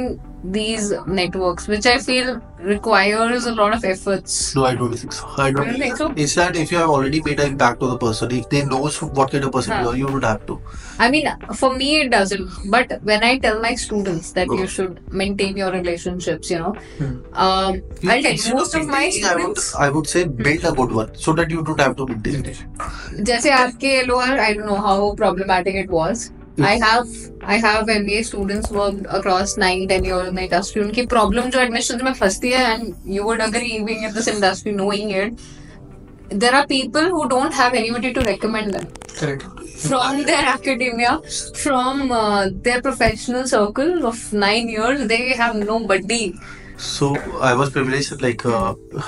these networks, which I feel requires a lot of efforts. No, I don't think so. I don't think so. It's that if you have already made an impact to the person, if they know what kind of person you are, you don't have to. I mean, for me it doesn't. But when I tell my students that you should maintain your relationships, you know, I'll tell you, most of my students, I would say build a good one so that you don't have to maintain it. जैसे आपके lower, I don't know how problematic it was. I have MBA students worked across 9-10 years in the industry. उनकी problem जो admissions में फंसती है, and you would agree being in this industry, knowing it, there are people who don't have anybody to recommend them. Correct. From their academia, from their professional circle of 9 years, they have nobody. So I was privileged, like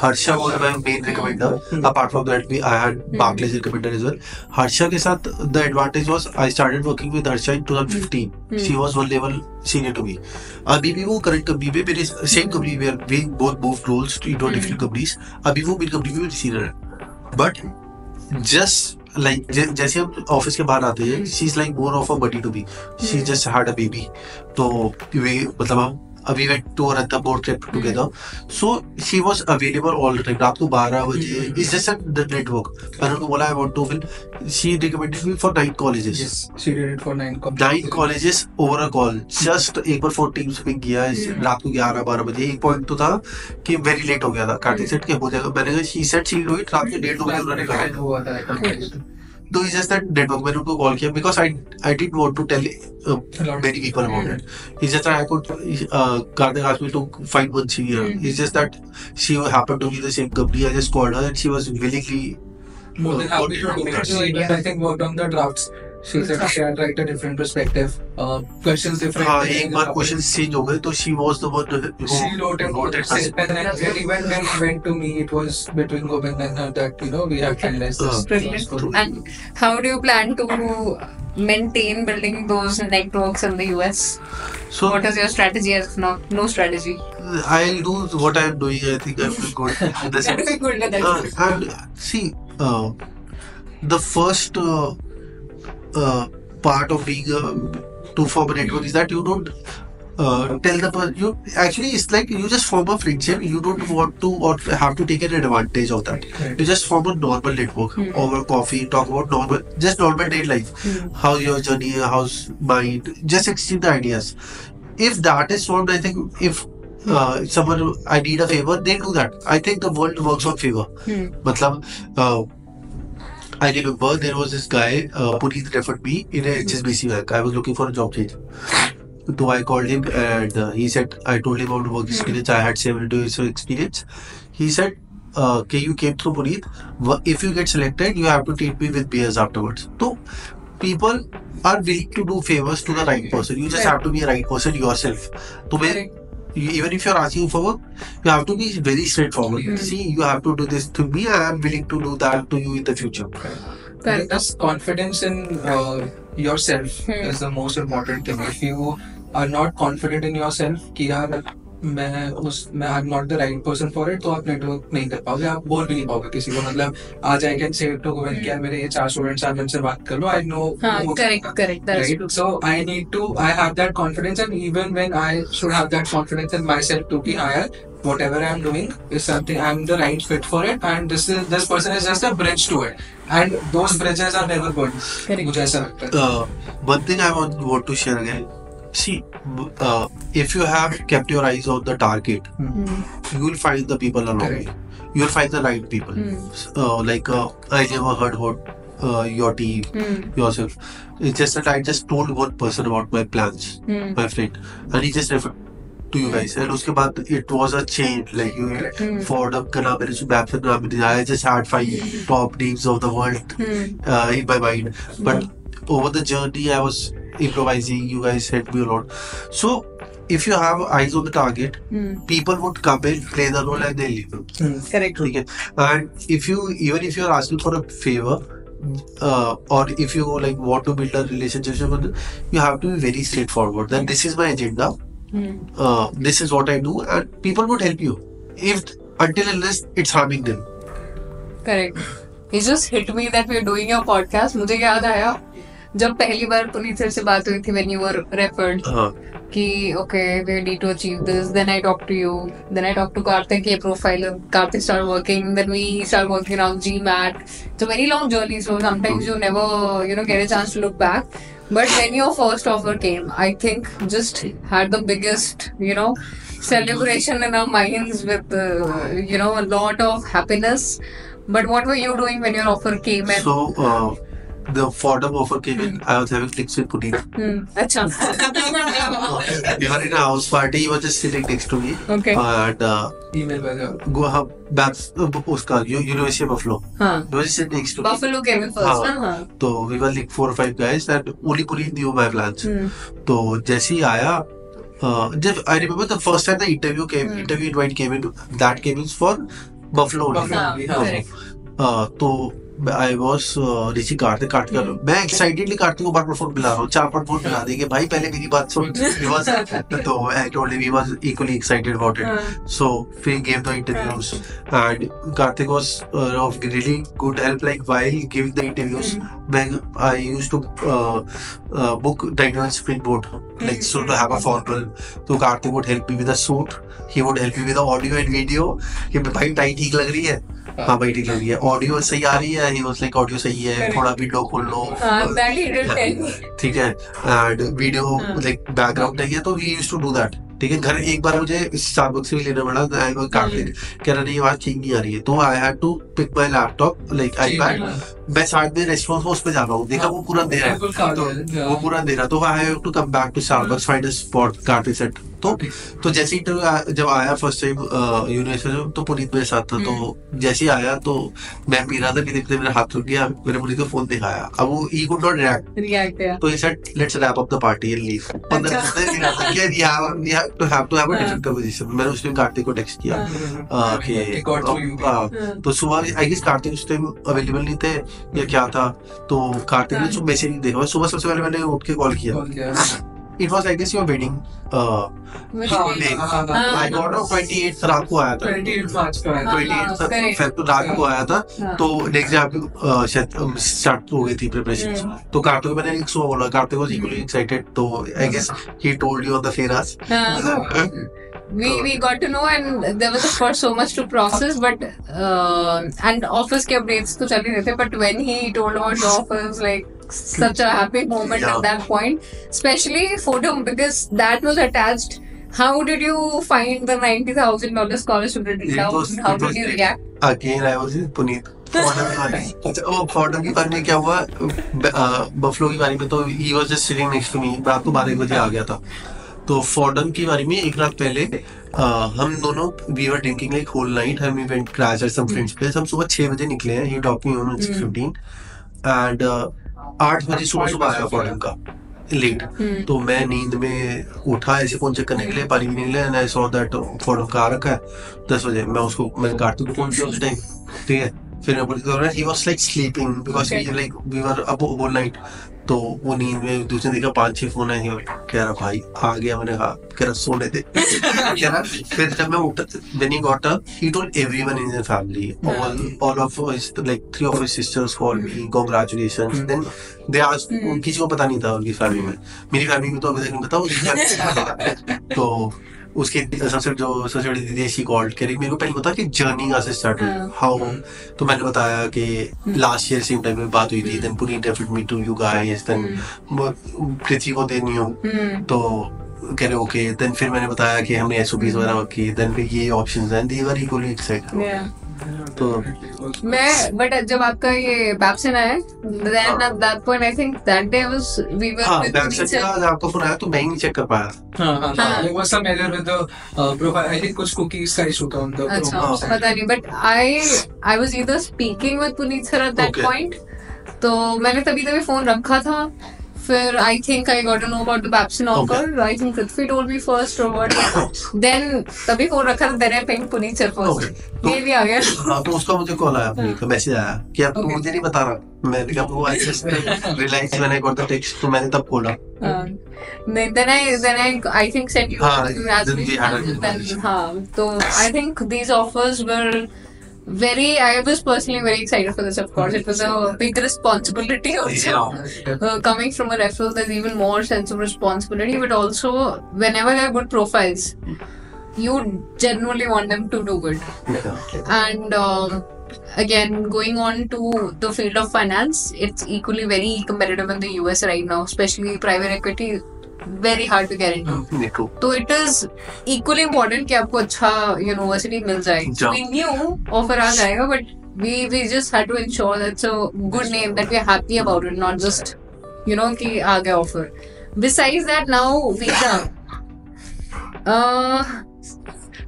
Harsha was my main recommender. Apart from that, I had Barclays recommender as well. Harsha के साथ the advantage was I started working with Harsha in 2015. She was one level senior to me. अभी भी वो current company में मेरे same company where we both moved roles to different companies. अभी वो मेरी company में senior है. But just like जैसे हम ऑफिस के बाहर आते हैं, she is like more of a buddy to me. She just had a baby. तो वे मतलब हम we went to a Ranthambore trip together. So she was available all the time. रात को 12 बजे. It's just the network. मैंने उनको बोला I want to fill. She recommended me for 9 colleges. Yes, she did it for 9 colleges. 9 colleges over a call. Just एक बार 4 teams pick किया. रात को 11-12 बजे. एक point तो था कि very late हो गया था. कार्तिक सेट के हो जाएगा. मैंने कहा she said she do it. रात के 1:30 बजे उन्होंने कहा. हुआ था. तो it's just that network. मैंने उनको कॉल किया because I didn't want to tell many people about it. It's just that I could Karthik asked me to find one senior. It's just that she happened to be the same company. I just called her and she was willingly More than happy to do it. She even, I think, worked on the drafts. She said she had like a different perspective, questions different. हाँ एक बार questions change हो गए तो she was the one who she wrote it. And then really when it went to me, it was between Govind and her that we have finalized this. Brilliant. And how do you plan to maintain building those networks in the US? So What is your strategy as of now? No strategy. I'll do what I'm doing. I think I'm good at this. Very good at that. And see, the first part of being to form a network is that you don't tell the person. You actually it's like you just form a friendship. You don't want to or have to take an advantage of that. Right. You just form a normal network over coffee. Talk about normal day life. How's your journey? How's mine? Just exchange the ideas. If that is formed, I think if someone I need a favor, they do that. I think the world works on favor. मतलब I remember there was this guy, Puneet referred me in a HSBC bank. I was looking for a job change. So I called him and he said, I told him about work experience. I had 7 years of experience. He said, okay, you came through Puneet. If you get selected, you have to treat me with beers afterwards. So people are willing to do favors to the right person. You just have to be a right person yourself. Even if you're asking for work, you have to be very straightforward. See, you have to do this to me. I am willing to do that to you in the future. Correct. Just confidence in yourself is the most important thing. If you are not confident in yourself कि यार मैं I'm not the right person for it, तो आप network नहीं कर पाओगे. आप बोल भी नहीं पाओगे किसी को. मतलब आज I can say to Govind कि यार मेरे ये 4 स्टूडेंट्स हैं, उनसे बात कर लो. I know. Correct. That's right? true. So I have that confidence, and even when I should have that confidence in myself to be higher, whatever I'm doing is something I'm the right fit for it, and this person is just a bridge to it, and those bridges are never good. मुझे ऐसा लगता है. One thing I want to share again. See, if you have kept your eyes on the target, you will find the people around you. You will find the right people. I never heard about your team, yourself. It's just that I just told one person about my plans, my friend, and he just referred to you guys. And उसके बाद it was a chain. Like you forward up करना मेरे से bap से नाम नहीं. I just had 5 top names of the world in my mind. But over the journey, I was improvising. You guys helped me a lot. So if you have eyes on the target, people would come in, play the role, and they leave. Correct. Okay. And even if you're asking for a favor, or if you like want to build a relationship with them, you have to be very straightforward. That this is my agenda. This is what I do, and people would help you. If until unless it's harming them. Correct. It just hit me that we're doing your podcast. मुझे याद आया जब पहली बार Puneet sir से बात हुई थी when you were referred कि okay we need to achieve this. Then I talked to you. Then I talked to Karthik के profile. Karthik started working. Then we started working around GMAT. It's a very long journey. So sometimes you never get a chance to look back. But when your first offer came, I think just had the biggest celebration in our minds with a lot of happiness. But what were you doing when your offer came in? So the Fordham offer came in. I was having drinks with Puneet. Acha. We were in a house party. He was just sitting next to me. Okay. And email by go back उसका University of Buffalo. हाँ. He was just sitting next to me. Buffalo came in first. हाँ. तो we were like 4 or 5 guys and only Puneet knew my plans. तो जैसे ही आया, I remember the first time the interview invite came in. That came in for Buffalo. Correct. तो I was ऋषि कार्तिक मैं excitedly Kartik को बार phone मिला रहा हूँ, 4-5 phone मिला देंगे भाई, पहले मेरी बात सुन। तो I told him, he was equally excited about it. So फिर gave the interviews and Karthik was of really good help, like while giving the interviews when I used to book the springboard, like so to have a formal, so Karthik would help me with the suit, he would help me with the audio and video कि भाई tie ठीक लग रही है, हाँ भाई ठीक लग रही है, ऑडियो सही आ रही है, he was like ऑडियो सही है, थोड़ा विंडो खोल लो, ठीक है, एंड वीडियो लाइक बैकग्राउंड नहीं है, तो he used to do that। ठीक है, घर एक बार मुझे स्टारबक्स से भी लेना पड़ा, कार्तिक कह रहा नहीं आवाज ठीक नहीं आ रही है, तो I had to pick my laptop like iPad, मैं साइड में रेस्टोरेंट में उस पे जा रहा हूँ, देखा वो पूरा दे रहा है, तो वो पूरा दे रहा, तो I have to come back to Starbucks, find a spot, Karthik set. तो जैसे ही जब आया फर्स्ट टाइम यूनिवर्सिटी, तो पुनीत मेरे साथ था, तो जैसे ही आया तो मैं पी रहा था, पीते मेरा हाथ रुक गया, मैंने पुनीत को फोन दिखाया, अब वो ही कुड नॉट रिएक्ट, तो he said let's wrap up the party and leave. to have a different conversation। मैंने उस टाइम कार्तिक को टेक्स्ट किया कि तो सुबह आई गेस कार्तिक उस टाइम अवेलेबल नहीं थे या क्या था, तो कार्तिक ने मैसेज नहीं देखा, सुबह सबसे पहले मैंने उठ के कॉल किया। It was I guess your wedding I got on 28th रात को आया था, 28th रात को आया था, तो नेक्स्ट डे आपकी शायद स्टार्ट हो गई थी प्रिपरेशन, तो कार्तिक को मैंने सुबह बोला, कार्तिक was equally excited, तो I guess he told you on the Feras। We got to know, and there was of course so much to process, but and office के updates तो चल ही रहे थे, but when he told about the offers, like such a happy moment at that point, especially for him because that was attached. How did you find the $90,000 scholarship written down? How did you react? Again, I was in Puneet। फॉर्डम की बारे में क्या हुआ, buffalo की बारे में, तो he was just sitting next to me, रात को 12 बजे आ गया था, तो फॉर्डन की बारे में एक रात पहले हम दोनों we were drinking like whole night, हम event crash at some friend's place, हम सुबह 6 बजे निकले हैं, he drop me on 6:15 and 8 बजे सुबह आया फॉर्डन का लेट, तो मैं नींद में उठा, ऐसे फोन चेक करने के लिए, पानी पीने के लिए, एंड आई सॉ दैट फॉर्डन का आ रखा है 10 बजे, मैं कार्तिक को फोन किया उस टाइम, ठीक है, फिर मैं बोल रहा he was like sleeping because we were up whole night, तो वो नींद में दूसरे देखा 5-6 फोन है, कह रहा भाई आ गया, मैंने कहा कह रहा सोने दे कह रहा, फिर जब मैं उठा when he got up he told everyone in his family, all of his like 3 of his sisters called me congratulations, then they asked, किसी को पता नहीं था उनकी फैमिली में, मेरी फैमिली में तो अभी तक नहीं पता, उसकी फैमिली तो उसकी सबसे बड़ी दीदी शी कॉल्ड, कह रही मेरे को पहले पता कि जर्नी कहाँ से स्टार्ट हुई, हाउ, तो मैंने बताया कि लास्ट ईयर सेम टाइम में बात हुई थी, then Puneet referred me to you guys, then Prithvi को देनी हो, तो कह रहे ओके, देन फिर मैंने बताया कि हमने एसओपीज वगैरह की, देन फिर ये ऑप्शंस हैं, दे वर इक्वली एक्साइटेड। तो मैं बट जब आपका ये बैप्सन आया, then at that point I think that day was we were हाँ बैप्सन का आपका फोन आया तो मैं ही नहीं चेक कर पाया, there was some error with the profile, I think कुछ cookies का issue था on the अच्छा पता नहीं, but I was either speaking with Puneet sir at that point, तो मैंने तभी फोन रखा था, फिर I think I got to know about the Babson offer, I think Prithvi told me first or what, then तभी phone रखा था, then I pinged Puneet sir first, ये भी आ गया। हाँ तो उसका मुझे कॉल आया, पुनीत का मैसेज आया कि अब तो मुझे नहीं बता रहा, मैंने कहा वो I just realise when I got the text, तो मैंने तब खोला, then I think sent you then हाँ, तो I think these offers were I was personally very excited for this, of course. It was a big responsibility also. Coming from a referral, there's even more sense of responsibility, but also whenever there are good profiles, you genuinely want them to do good. And again, going on to the field of finance, it's equally very competitive in the US right now, especially private equity. Very hard to get into. So it is equally important कि आपको अच्छा university मिल जाए. So we knew offer आ जाएगा, but we just had to ensure that it's a good name, that we're happy about it, not just कि आ गया offer. Besides that, now visa.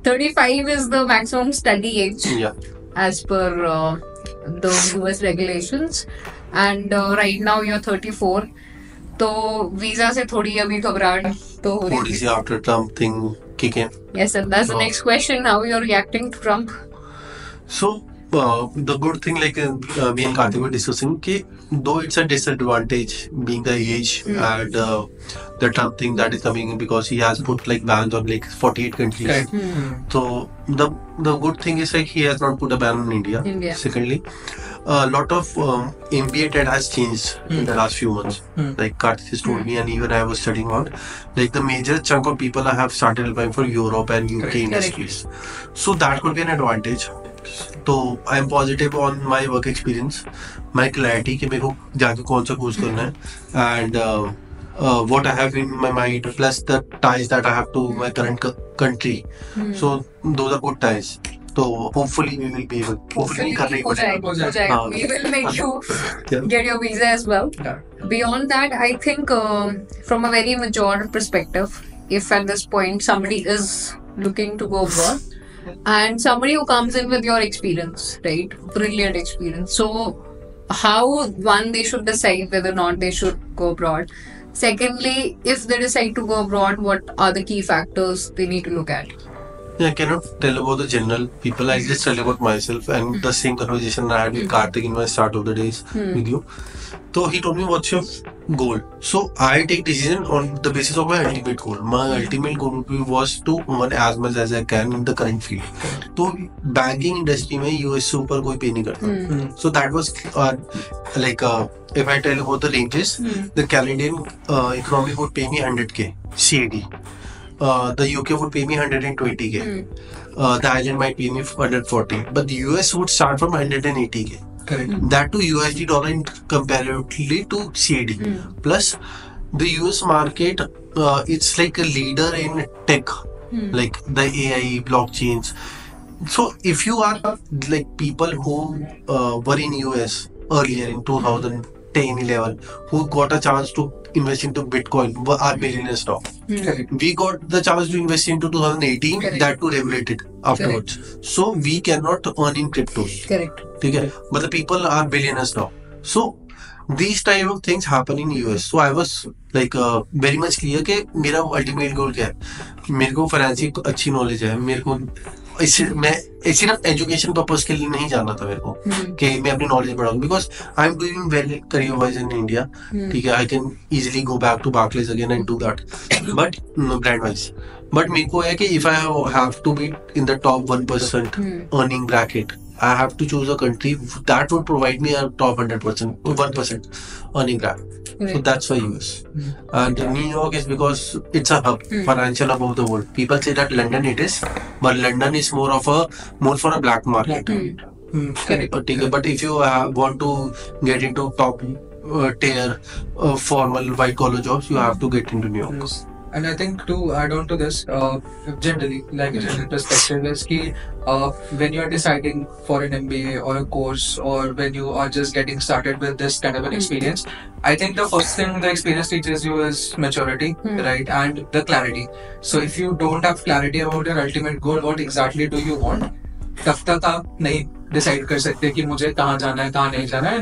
35 is the maximum study age as per the US regulations, and right now you're 34. तो visa से थोड़ी अभी घबराहट तो हो रही है after Trump thing kick in. Yes, and that's the next question. How you're reacting to Trump? So the good thing, like me and Karthik were discussing, कि though it's a disadvantage being the age and the Trump thing that is coming in because he has put like bans on like 48 countries. Correct. So the good thing is like he has not put a ban on India. India. Secondly, a lot of MBA TED has changed in the last few months. Like Karthik has told me, and even I was studying on, like the major chunk of people have started applying for Europe and UK industries. So that could be an advantage. So I am positive on my work experience, my clarity कि मेरे को जाके कौन सा course करना है, and what I have in my mind, plus the ties that I have to my current country. So those are good ties. So hopefully we will be able. Hopefully करने ही हो पड़ेगा. जाएगा. We will make you get your visa as well. Yeah. Beyond that, I think from a very mature perspective, if at this point somebody is looking to go abroad, and somebody who comes in with your experience, right, brilliant experience, so how one they should decide whether or not they should go abroad. Secondly, if they decide to go abroad, what are the key factors they need to look at? Yeah, I cannot tell about the general people. I just tell about myself and the same conversation I had with Karthik in my start of the days with you. So he told me, what's your goal? So I take decision on the basis of my ultimate goal. My ultimate goal was to earn as much as I can in the current field. So banking industry में US से ऊपर कोई pay नहीं करता. So that was like if I tell about the ranges, the Canadian economy would pay me 100k CAD. The UK would pay me 120k. The island might pay me 140, but the US would start from 180k. Correct. That to USD dollar in comparatively to CAD. Plus, the US market, it's like a leader in tech, like the AI, blockchains. So if you are like people who were in US earlier in 2010, 11, who got a chance to invest into Bitcoin, are millionaires now. Correct. We got the chance to invest into 2018, Correct. that too regulated afterwards. So we cannot earn in cryptos. Correct. ठीक है, but the people are billionaires now. So these type of things happen in US. So I was like very much clear कि मेरा ultimate goal क्या है. मेरे को finance की अच्छी नॉलेज है. मेरे को मैं सिर्फ एजुकेशन पर्पस के लिए नहीं जाना था मेरे को कि मैं अपनी नॉलेज बढ़ाऊं, because I am doing well career wise in India. ठीक है, I can easily go back to Barclays again and do that, but brand wise. But मेरे को है कि if I have to be in the top 1% earning bracket, I have to choose a country that would provide me a top 1% earning bracket. So that's why US. And New York is because it's a hub, financial hub of the world. People say that London it is, but London is more for a black market. Correct. But if you want to get into top tier formal white collar jobs, you have to get into New York. Yes. And I think to add on to this, generally, like a general perspective is कि when you are deciding for an MBA or a course, or when you are just getting started with this kind of an experience, I think the first thing the experience teaches you is maturity, right, and the clarity. So if you don't have clarity about your ultimate goal, what exactly do you want, तब तक आप नहीं decide कर सकते कि मुझे कहाँ जाना है, कहाँ नहीं जाना है.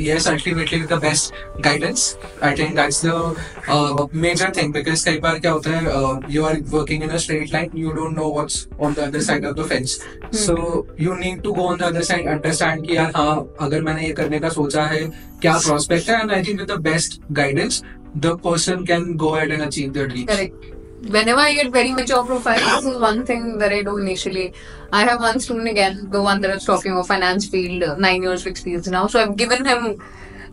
Yes, ultimately the best guidance. I think that's the major thing, because कई बार क्या होता है, you are working in a straight line, you don't know what's on the other side of the fence. So you need to go on the other side, understand कि यार हाँ, अगर मैंने ये करने का सोचा है, क्या prospect है, and I think with the best guidance, the person can go ahead and achieve their dreams. Correct. Whenever I get very mature profile, this is one thing that I do initially. I have one student again, the one that I was talking about, finance field, 9 years of experience now. So I've given him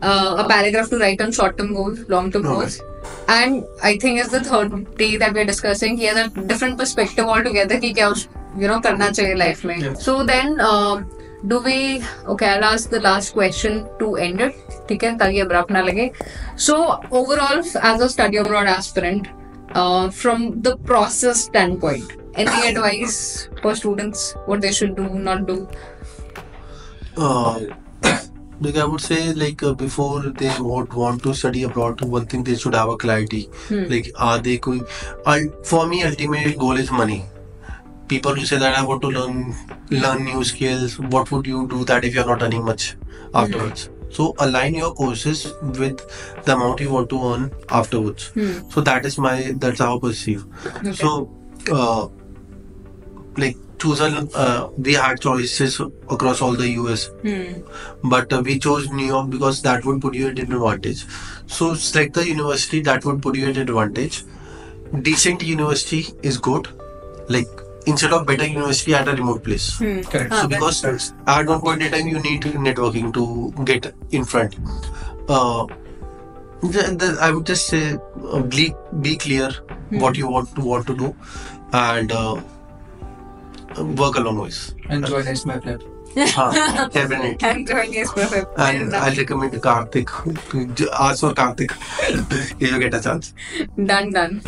a paragraph to write on short-term goals, long-term goals. And I think it's the third day that we're discussing. He has a different perspective altogether कि क्या करना चाहिए life में. Yeah. So then, do we? Okay, I'll ask the last question to end it. ठीक है, ताकि abrupt ना लगे. So overall, as a study abroad aspirant, from the process standpoint, any advice for students what they should do, not do? Like I would say, like before they would want to study abroad, one thing they should have a clarity. Like are they going? For me, ultimate goal is money. People who say that I want to learn new skills, what would you do that if you're not earning much afterwards? So align your courses with the amount you want to earn afterwards. So that's how I perceive. Okay. So like choose we had choices across all the US, but we chose New York because that would put you at an advantage. So select the university that would put you at an advantage. Decent university is good, like instead of better university at a remote place. Correct. So because at one point in time you need networking to get in front. I would just say be clear what you want to do, and work along with. Enjoy this, my friend. Definitely. And yes, perfect. And I'll recommend Karthik. Ask for Karthik if you get a chance. Done.